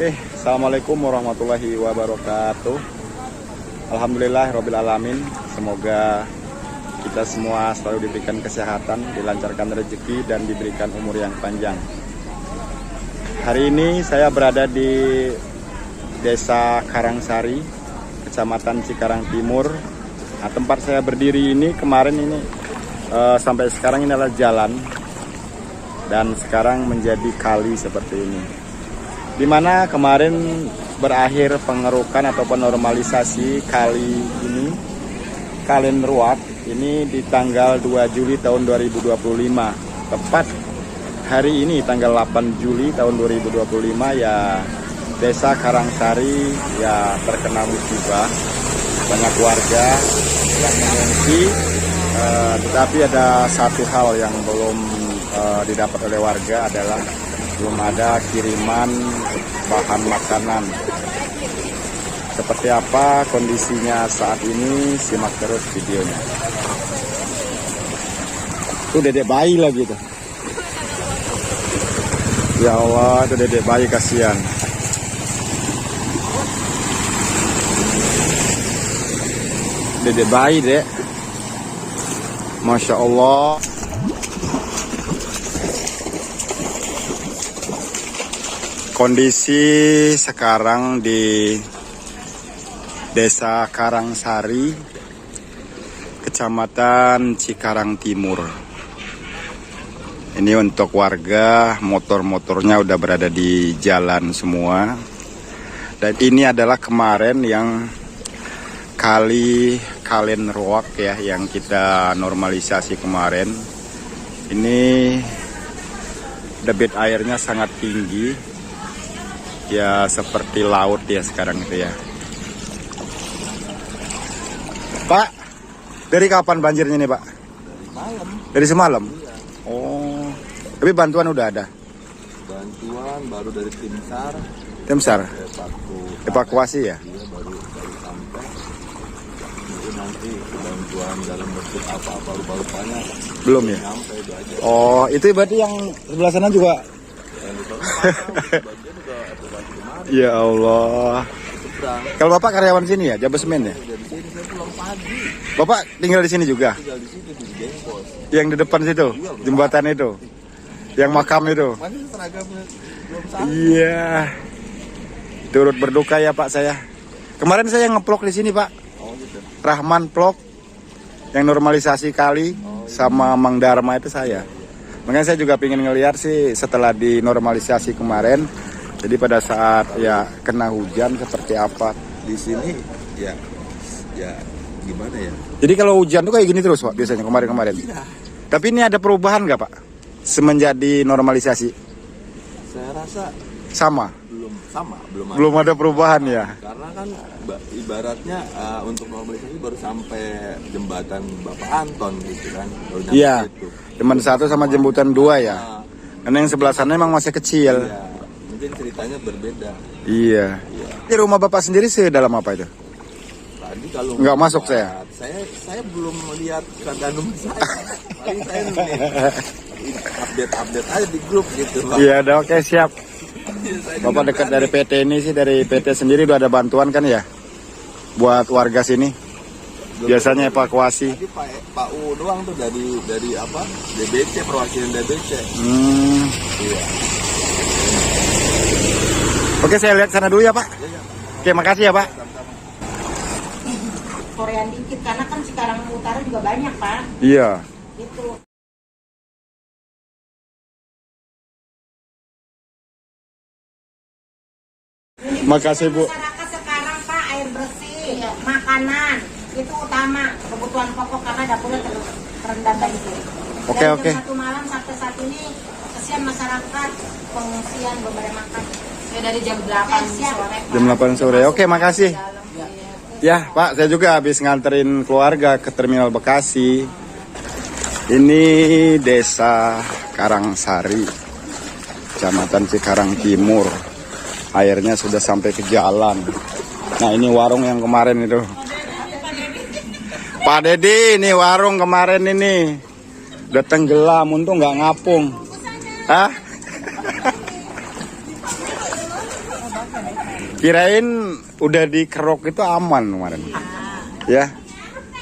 Oke, assalamualaikum warahmatullahi wabarakatuh. Alhamdulillah robbil alamin. Semoga kita semua selalu diberikan kesehatan, dilancarkan rezeki, dan diberikan umur yang panjang. Hari ini saya berada di Desa Karangsari, Kecamatan Cikarang Timur. Nah, tempat saya berdiri ini kemarin ini sampai sekarang ini adalah jalan, dan sekarang menjadi kali seperti ini. Dimana kemarin berakhir pengerukan ataupun normalisasi kali ini, Kalen Ruak, ini di tanggal 2 Juli tahun 2025. Tepat hari ini tanggal 8 Juli tahun 2025 ya, Desa Karangsari ya terkena musibah. Banyak warga yang mengungsi, tetapi ada satu hal yang belum didapat oleh warga adalah belum ada kiriman bahan makanan. Seperti apa kondisinya saat ini, simak terus videonya. Itu dedek bayi lagi tuh. Ya Allah, itu dedek bayi, kasihan. Dedek bayi, dek. Masya Allah. Kondisi sekarang di Desa Karangsari, Kecamatan Cikarang Timur. Ini untuk warga, motor-motornya udah berada di jalan semua. Dan ini adalah kemarin yang kali Kalen Ruak ya, yang kita normalisasi kemarin. Ini debit airnya sangat tinggi. Ya seperti laut ya sekarang itu ya. Pak, dari kapan banjirnya nih Pak? Malam. Dari semalam? Iya. Oh, tapi bantuan udah ada? Bantuan baru dari tim SAR. Tim SAR? Evakuasi ya? Iya, baru sampai. Mungkin nanti bantuan dalam bentuk apa-apa lupa-lupanya Belum ya? nyampe itu aja. Oh, itu berarti yang sebelah sana juga? Yang di sana bagian juga evakuasi kemarin. Ya Allah. Seberang. Kalau Bapak karyawan sini ya, Jabes Men ya? Dari sini saya pulang pagi. Bapak tinggal di sini juga? Tinggal di situ di Jengkos. Yang di depan situ? Jembatan itu? Yang makam itu? Masih seragamnya belum sampai. Iya. Turut berduka ya Pak saya. Kemarin saya ngeplok di sini Pak. Oh gitu. Rahman Plok yang normalisasi kali sama Mang Dharma itu saya. Makanya saya juga pengen ngeliat sih setelah dinormalisasi kemarin. Jadi pada saat ya kena hujan seperti apa. Di sini ya gimana ya? Jadi kalau hujan tuh kayak gini terus Pak biasanya kemarin-kemarin. Iya. Tapi ini ada perubahan nggak Pak? Semenjak dinormalisasi? Saya rasa Sama? belum Belum ada perubahan ya? Karena kan ibaratnya untuk normalisasi baru sampai jembatan Bapak Anton gitu kan. Baru nyampe Iya. situ. Jembatan 1 sama jembatan 2 ya? Nah, Karena yang sebelah sana emang masih kecil. iya, mungkin ceritanya berbeda. Iya. Iya. Ini rumah Bapak sendiri sedalam apa itu? Tadi kalau Nggak masuk melihat, saya belum melihat keadaan rumah saya. Paling saya lihat update aja di grup gitu, Pak. Iya, udah oke siap. Saya Bapak juga dekat berani. dari PT ini sih, dari PT sendiri udah ada bantuan kan ya? Buat warga sini. Biasanya evakuasi. Tadi Pak U doang tuh dari apa? DBC, perwakilan DBC. Iya. Oke, saya lihat sana dulu ya Pak. Iya. Oke, makasih ya Pak. Korean dikit karena kan sekarang utara juga banyak Pak. Iya. Itu. Makasih Bu. Masyarakat sekarang Pak air bersih, makanan itu utama kebutuhan pokok karena dapurnya terendam banjir. Oke, Dari oke. jam 1 malam sampai saat ini kesian masyarakat pengungsian belum makan. Ya dari jam 8 sore. Pak. Jam 8 sore. Oke, makasih. Ya Pak, saya juga habis nganterin keluarga ke Terminal Bekasi. Ini Desa Karangsari, Kecamatan Cikarang Timur. Airnya sudah sampai ke jalan. Nah ini warung yang kemarin itu. Pak Dedi, ini warung kemarin ini. Udah tenggelam, untung nggak ngapung. Hah? Kirain udah dikerok itu aman kemarin. Ya.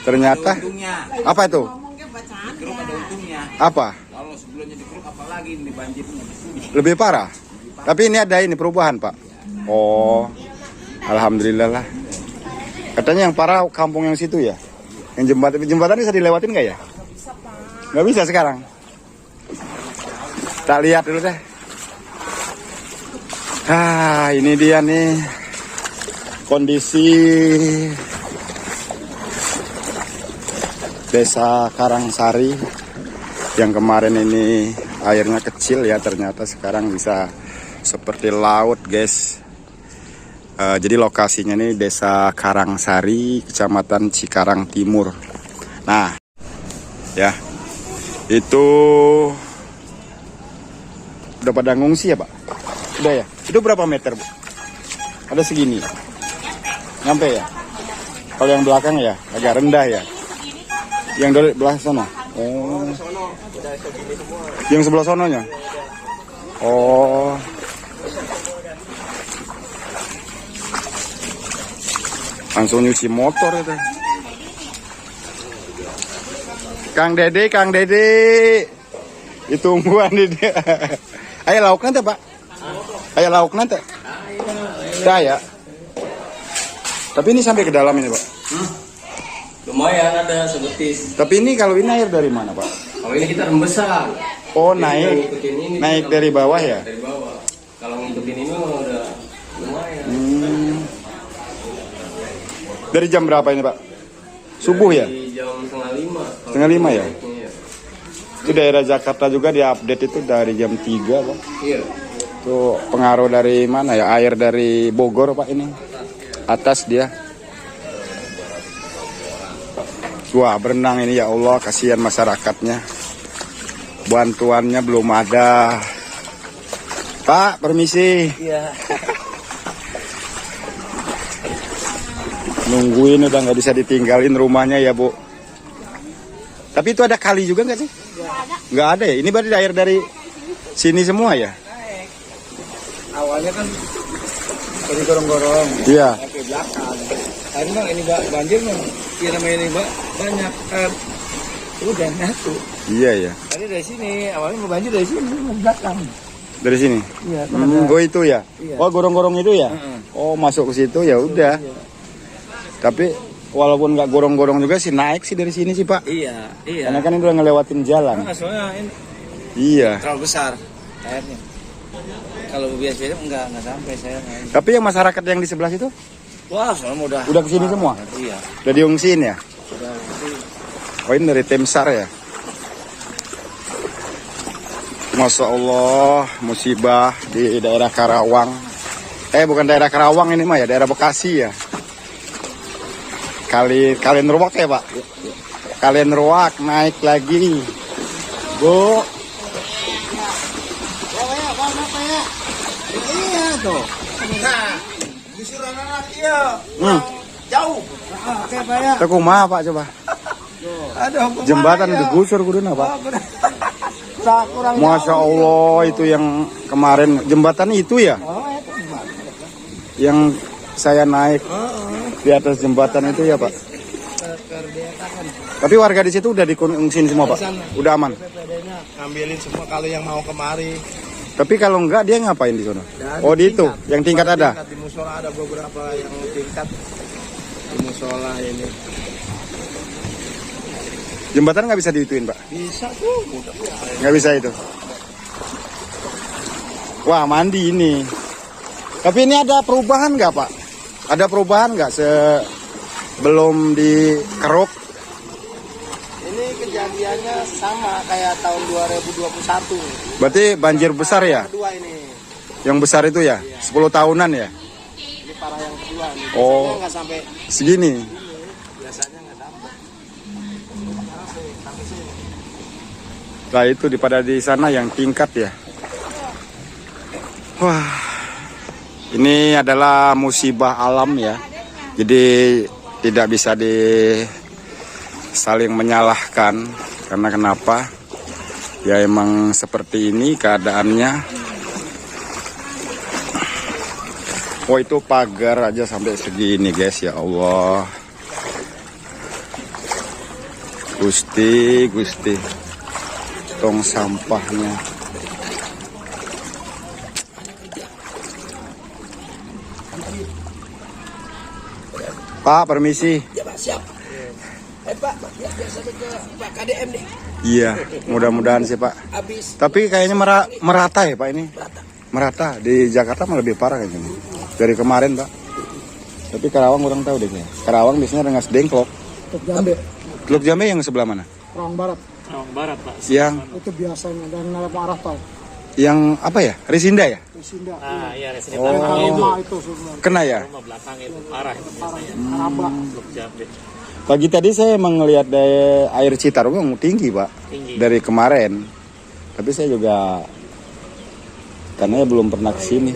Ternyata Untungnya, apa itu? dikeruk ada untungnya. Apa? Kalau sebelumnya dikeruk apalagi ini banjirnya. Lebih parah. Tapi ini ada ini perubahan, Pak. Oh. Alhamdulillah lah. Katanya yang parah kampung yang situ ya. Yang jembatan bisa dilewatin nggak ya? Nggak bisa sekarang. Tak lihat dulu deh. Ini dia nih kondisi Desa Karangsari yang kemarin ini airnya kecil ya, ternyata sekarang bisa seperti laut, guys. Jadi lokasinya ini Desa Karangsari, Kecamatan Cikarang Timur. Nah, ya itu udah pada ngungsi ya, Pak? Udah ya? Itu berapa meter, Bu? Ada segini? Nyampe ya? Kalau yang belakang ya, agak rendah ya? Yang dari belakang sana? Oh. Yang sebelah sononya? Oh. Langsung nyuci motor itu. Kang Dede. Itu ungguan ini. Ayo lauk nanti, Pak. Ayo lauk nanti. Dah ya. Tapi ini sampai ke dalam ini, Pak. Lumayan ada sebetis. Tapi ini kalau ini air dari mana, Pak? Kalau ini kita rembesar. Oh, Jadi naik. ngikutin ini, Naik kita dari bawah ya? Dari bawah. Kalau ngikutin ini mah udah lumayan. Dari jam berapa ini, Pak? Subuh ya? Dari jam 4:30. Setengah lima ya? Iya. Itu daerah Jakarta juga diupdate itu dari jam 3, Pak. Iya. Itu pengaruh dari mana ya? Air dari Bogor, Pak, ini. Atas dia. Wah, berenang ini ya Allah, kasihan masyarakatnya. Bantuannya belum ada. Pak, permisi. Iya. Nungguin udah nggak bisa ditinggalin rumahnya ya, Bu. Tapi itu ada kali juga nggak sih? Nggak ada ya? Ini berarti air dari sini semua ya? Awalnya kan dari gorong-gorong. Iya. Ke belakang. Tadi bang ini banjir bang. Iya namanya ini bang banyak. Udah nyatu. Iya ya. Tadi dari sini awalnya mau banjir dari sini ke belakang. Dari sini? Iya. Oh itu ya? Iya. Oh gorong-gorong itu ya? Oh masuk ke situ ya udah. Tapi walaupun nggak gorong-gorong juga sih naik sih dari sini sih Pak. Iya. Iya. Karena kan ini udah ngelewatin jalan. Nah, soalnya ini Iya. terlalu besar airnya. Kalau biasanya enggak sampai saya. Tapi yang masyarakat yang di sebelah situ? Wah, soalnya Udah kesini semua? Iya. Udah diungsiin ya? Udah. Oh ini dari tim SAR ya? Masya Allah, musibah di daerah Karawang. Bukan daerah Karawang ini mah ya, daerah Bekasi ya. Kalian ruak ya Pak? Kalian ruak naik lagi. Bu. Iya tuh. Nah, disuruh anak iya. Jauh. Oke, Pak ya. Itu kumaha Pak coba? Aduh, Jembatan digusur kuduna Pak. Masya Allah itu yang kemarin jembatan itu ya? Yang saya naik di atas jembatan itu ya Pak. Tapi warga di situ udah diungsiin semua Pak? Udah aman? Ngambilin semua kalau yang mau kemari. Tapi kalau enggak dia ngapain di sana? Oh di itu, yang tingkat ada? Di musola ada beberapa yang tingkat. Di musola ini. Jembatan nggak bisa diituin Pak? Bisa tuh. Nggak bisa itu. Wah mandi ini. Tapi ini ada perubahan nggak Pak? Ada perubahan nggak sebelum dikeruk? Ini kejadiannya sama kayak tahun 2021. Berarti banjir besar ya? Kedua ini. Yang besar itu ya? 10 tahunan ya? Ini parah yang kedua nih. Oh. Biasanya nggak sampai Segini? biasanya nggak sampai. Nah itu pada di sana yang tingkat ya. Wah, ini adalah musibah alam ya. Jadi tidak bisa saling menyalahkan. Karena kenapa? Ya emang seperti ini keadaannya. Oh itu pagar aja sampai segini guys, ya Allah. Gusti, Gusti. Tong sampahnya. Pak, permisi. Ya Pak, siap. Pak, biasa ke Pak KDM deh. Iya, mudah-mudahan sih Pak. Habis Tapi kayaknya merata ya Pak ini. rata. Merata. Di Jakarta malah lebih parah kayaknya. Dari kemarin Pak. Tapi Karawang kurang tahu deh. Karawang biasanya Rengas Dengklok. Teluk Jambe, Teluk Jambe yang sebelah mana? Rawang Barat. Rawang Barat, Pak. Yang Itu biasanya dan arah tol. yang apa ya? Risinda ya? Sinda. Ah, iya, residen Oh. belakang itu. Rumah itu semua. Kena ya? Rumah belakang itu parah itu biasanya. Araba. Teluk Jambe. Pagi tadi saya emang ngelihat dari air Citarum yang tinggi Pak. Tinggi. Dari kemarin. Tapi saya juga karena belum pernah ke sini.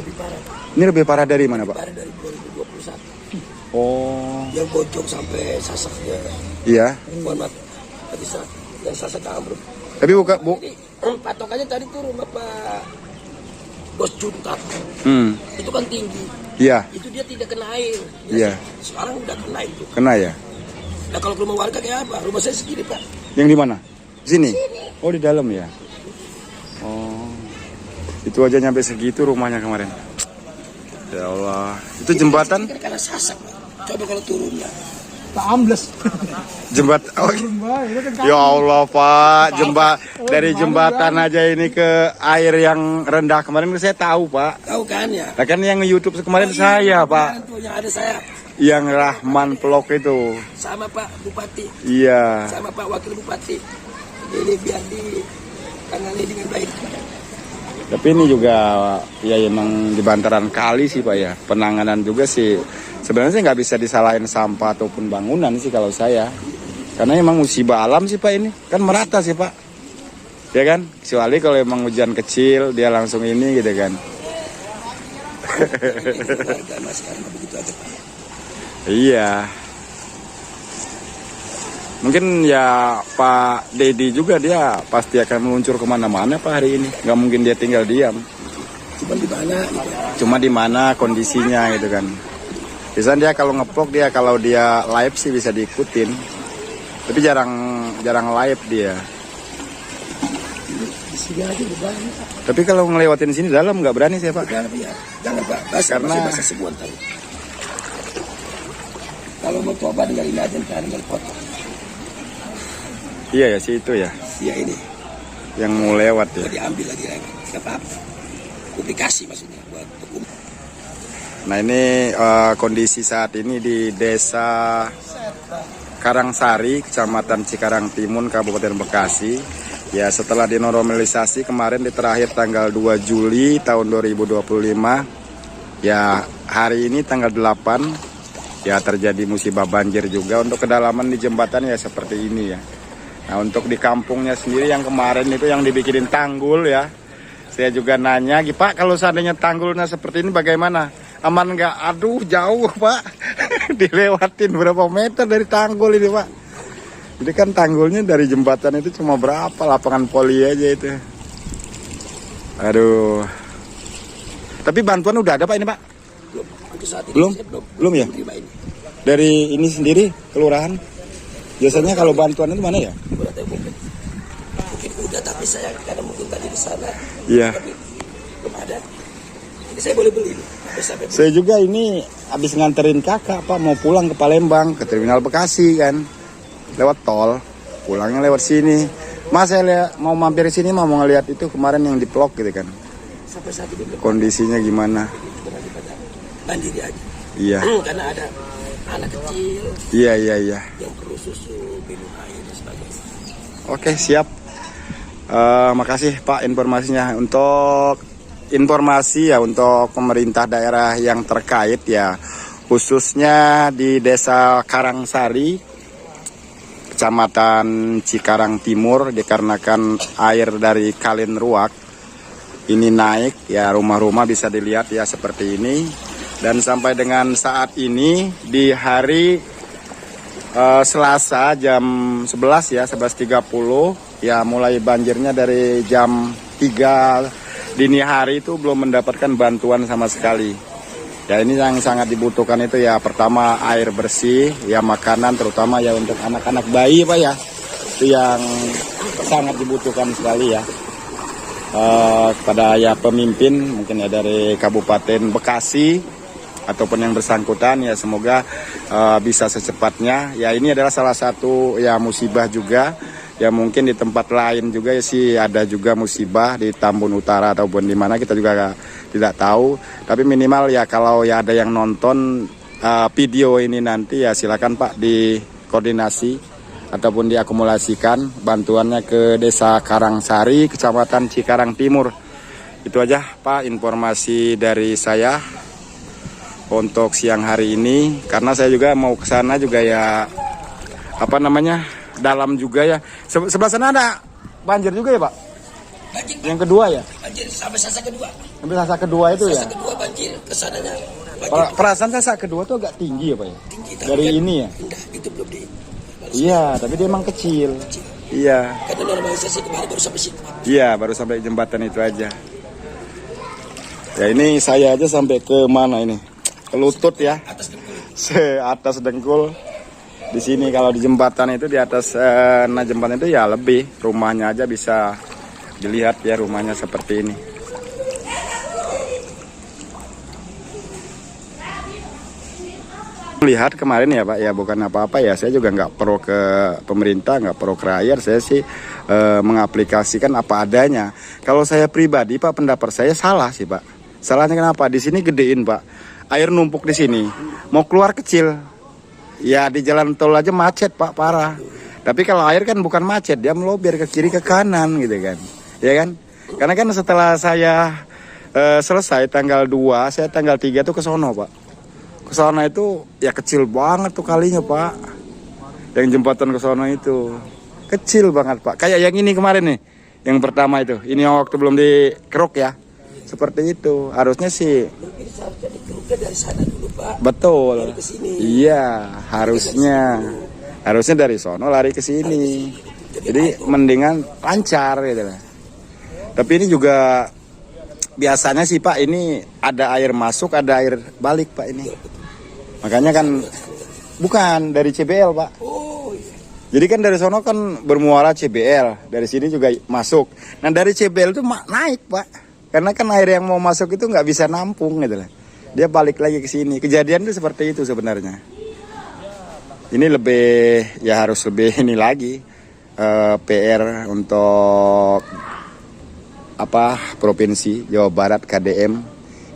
Ini lebih parah dari mana Pak? Dari 2021. Oh, Yang bocor sampai sasaknya. iya. Mohon maaf. Tadi yang sasak ambruk. Tapi bukan bu. Ini patokannya tadi tuh rumah Pak Bos Juntak. Itu kan tinggi. Iya, Itu dia tidak kena air. iya. Sekarang udah kena itu. Kena ya. Nah kalau ke rumah warga kayak apa? Rumah saya segini Pak. Yang di mana? Sini. Oh, di dalam ya. Oh. Itu aja nyampe segitu rumahnya kemarin. Ya Allah. Itu jembatan? Kan karena sasak Pak. Coba kalau turunnya. Tak ambles. Oh. Ya Allah Pak, dari jembatan aja ini ke air yang rendah kemarin saya tahu Pak. Tahu kan ya? Nah, kan yang YouTube kemarin saya Pak, Kemarin tuh yang ada saya yang Rahman Vlog itu. sama Pak Bupati, Iya. sama Pak Wakil Bupati. Ini biar ditangani dengan baik. Tapi ini juga ya emang di bantaran kali sih Pak ya. Penanganan juga sih. Sebenarnya sih nggak bisa disalahin sampah ataupun bangunan sih kalau saya. Karena emang musibah alam sih Pak ini. Kan merata sih Pak. Ya kan? Kecuali kalau emang hujan kecil dia langsung ini gitu kan. Warga mas karena begitu aja Pak. Iya. Mungkin ya Pak Dedi juga dia pasti akan meluncur kemana-mana Pak hari ini. Nggak mungkin dia tinggal diam. Cuma di mana? Gitu. Cuma di mana kondisinya gitu kan. Biasanya dia kalau ngevlog dia kalau dia live sih bisa diikutin. Tapi jarang live dia. Di sini aja udah banyak. Tapi kalau ngelewatin sini dalam nggak berani saya Pak. Jangan ya, jangan Pak. Basah, Karena- basah semua ntar. Kalau mau coba tinggalin aja ntar tinggal foto. Iya ya sih itu ya Ya ini, yang mau lewat ya. mau diambil lagi. Nggak apa-apa. Publikasi maksudnya buat hukum. Nah ini kondisi saat ini di desa Karangsari, Kecamatan Cikarang Timun, Kabupaten Bekasi. Ya setelah dinormalisasi kemarin di terakhir tanggal 2 Juli tahun 2025. Ya hari ini tanggal 8 ya terjadi musibah banjir juga. Untuk kedalaman di jembatan ya seperti ini ya. Nah untuk di kampungnya sendiri yang kemarin itu yang dibikinin tanggul ya. Saya juga nanya, Pak kalau seandainya tanggulnya seperti ini bagaimana? Aman nggak? Aduh jauh Pak. Dilewatin berapa meter dari tanggul ini Pak. Jadi kan tanggulnya dari jembatan itu cuma berapa, lapangan poli aja itu. Aduh. Tapi bantuan udah ada Pak ini Pak? Belum. Untuk saat ini Belum? saya Belum ya? terima ini. Dari ini sendiri, kelurahan. Biasanya kalau bantuan itu mana ya? Udah tahu mungkin udah tapi saya karena mungkin tadi di sana. Iya. Tapi belum ada. Ini saya boleh beli. Sampai Saya juga ini habis nganterin kakak Pak mau pulang ke Palembang, ke Terminal Bekasi kan. Lewat tol, pulangnya lewat sini. Mas saya mau mampir sini mau ngeliat itu kemarin yang di vlog gitu kan. sampai saat ini belum Kondisinya gimana? daripada banjir aja. Iya. Karena ada anak kecil Iya. yang perlu susu, minum air dan sebagainya. Oke, siap. Makasih Pak informasinya. Untuk informasi ya untuk pemerintah daerah yang terkait ya, khususnya di Desa Karangsari, Kecamatan Cikarang Timur, dikarenakan air dari Kalin Ruak ini naik ya, rumah-rumah bisa dilihat ya seperti ini. Dan sampai dengan saat ini di hari Selasa jam 11 ya, 11.30 ya, mulai banjirnya dari jam 3 dini hari itu belum mendapatkan bantuan sama sekali. Ya ini yang sangat dibutuhkan itu ya pertama air bersih, ya makanan terutama ya untuk anak-anak bayi Pak ya. Itu yang sangat dibutuhkan sekali ya. Kepada ya pemimpin mungkin ya dari Kabupaten Bekasi ataupun yang bersangkutan ya semoga bisa secepatnya. Ya ini adalah salah satu ya musibah juga. Ya mungkin di tempat lain juga ya sih ada juga musibah di Tambun Utara ataupun di mana kita juga tidak tahu. Tapi minimal ya kalau ya ada yang nonton video ini nanti ya silakan Pak dikoordinasi ataupun diakumulasikan bantuannya ke Desa Karangsari, Kecamatan Cikarang Timur. Itu aja Pak informasi dari saya untuk siang hari ini. Karena saya juga mau ke sana juga ya dalam juga ya. Sebelah sana ada banjir juga ya Pak? Banjir. Yang kedua ya? Banjir sampai Sasa kedua. Sampai Sasa kedua itu ya? Sasa kedua banjir, kesananya banjir. Perasaan Sasa kedua tuh agak tinggi ya Pak ya? Tinggi, dari kan, ini ya? Enggak, itu belum di. Iya, tapi dia emang kecil. Iya. Karena normalisasi kemarin baru sampai situ. Iya, baru sampai jembatan itu aja. Ya ini saya aja sampai ke mana ini? Ke lutut ya? Atas dengkul. Atas dengkul. Di sini kalau di jembatan itu di atas jembatan itu ya lebih, rumahnya aja bisa dilihat ya rumahnya seperti ini. Lihat kemarin ya Pak ya bukan apa-apa ya, saya juga nggak pro ke pemerintah, nggak pro ke rakyat, saya sih mengaplikasikan apa adanya. Kalau saya pribadi Pak pendapat saya salah sih Pak. Salahnya kenapa? Di sini gedein Pak, air numpuk di sini, mau keluar kecil. Ya di jalan tol aja macet Pak, parah. Tapi kalau air kan bukan macet, dia melobir ke kiri ke kanan gitu kan. Ya kan? Karena kan setelah saya selesai tanggal 2, saya tanggal 3 tuh ke sono Pak. Ke sono itu ya kecil banget tuh kalinya Pak. Yang jembatan ke sono itu kecil banget Pak. Kayak yang ini kemarin nih, yang pertama itu. Ini yang waktu belum dikeruk ya. Seperti itu. Harusnya sih Dari sana dulu Pak. betul. Lari ke sini. Iya, harusnya dari sono lari ke sini. Jadi mendingan lancar gitu lah. Tapi ini juga biasanya sih Pak ini ada air masuk, ada air balik Pak ini. Makanya kan bukan dari CBL Pak. Oh iya. Jadi kan dari sono kan bermuara CBL, dari sini juga masuk. Nah dari CBL itu naik Pak. Karena kan air yang mau masuk itu nggak bisa nampung gitu lah. Dia balik lagi ke sini. Kejadian itu seperti itu sebenarnya. Ini lebih ya harus lebih ini lagi PR untuk provinsi Jawa Barat KDM.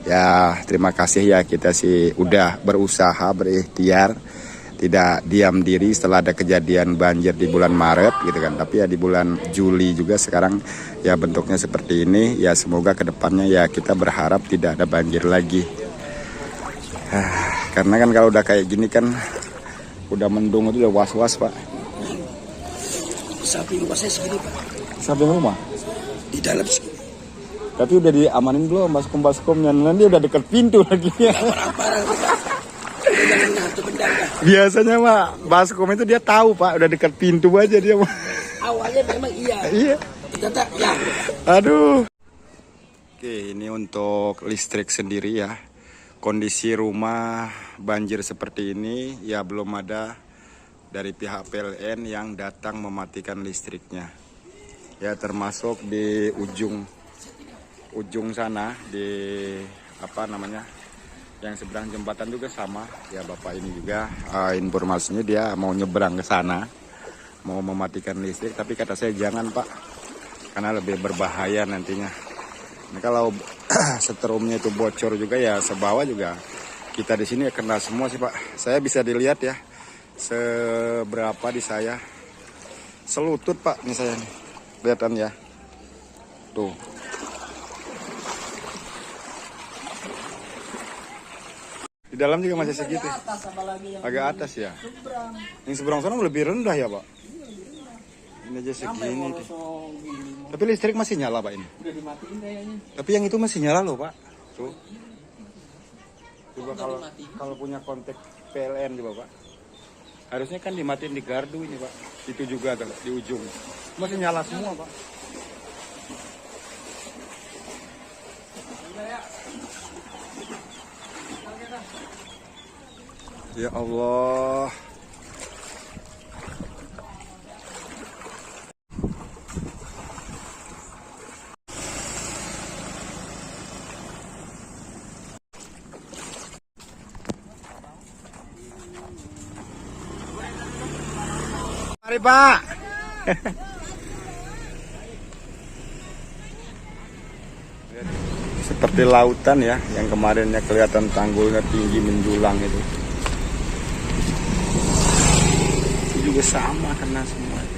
Ya terima kasih ya kita sih udah berusaha berikhtiar, tidak diam diri setelah ada kejadian banjir di bulan Maret gitu kan. Tapi ya di bulan Juli juga sekarang ya bentuknya seperti ini. Ya semoga kedepannya ya kita berharap tidak ada banjir lagi. Karena kan kalau udah kayak gini kan udah mendung itu udah was-was Pak. Samping rumah saya segini Pak. Samping rumah? Di dalam segini. Tapi udah diamanin belum baskom-baskomnya? Nanti udah deket pintu lagi ya. Parah-parah Pak. Jangan hantu benda. Biasanya Pak, baskom itu dia tahu Pak, udah deket pintu aja dia Pak. Awalnya memang iya. Iya. Ternyata ya. Aduh. Oke, ini untuk listrik sendiri ya. Kondisi rumah banjir seperti ini ya belum ada dari pihak PLN yang datang mematikan listriknya. Ya termasuk di ujung sana di yang seberang jembatan juga sama. Ya Bapak ini juga informasinya dia mau nyebrang ke sana, mau mematikan listrik, tapi kata saya jangan Pak, karena lebih berbahaya nantinya. Nah, kalau setrumnya itu bocor juga ya sebawah juga kita di sini kena semua sih Pak. Saya bisa dilihat ya seberapa di saya selutut Pak ini saya nih. Kelihatan ya. Tuh. Di dalam juga masih segitu. Agak atas ya. Yang seberang sana lebih rendah ya Pak. Ini aja segini deh. Tapi listrik masih nyala Pak ini. Udah dimatiin kayaknya. Tapi yang itu masih nyala loh Pak. Tuh. Coba kalau punya kontak PLN coba Pak. Harusnya kan dimatiin di gardu ini Pak. Itu juga di ujung. Masih nyala semua Pak. Ya Allah. Mari Pak. Seperti lautan ya, yang kemarinnya kelihatan tanggulnya tinggi menjulang itu. Itu juga sama kena semua.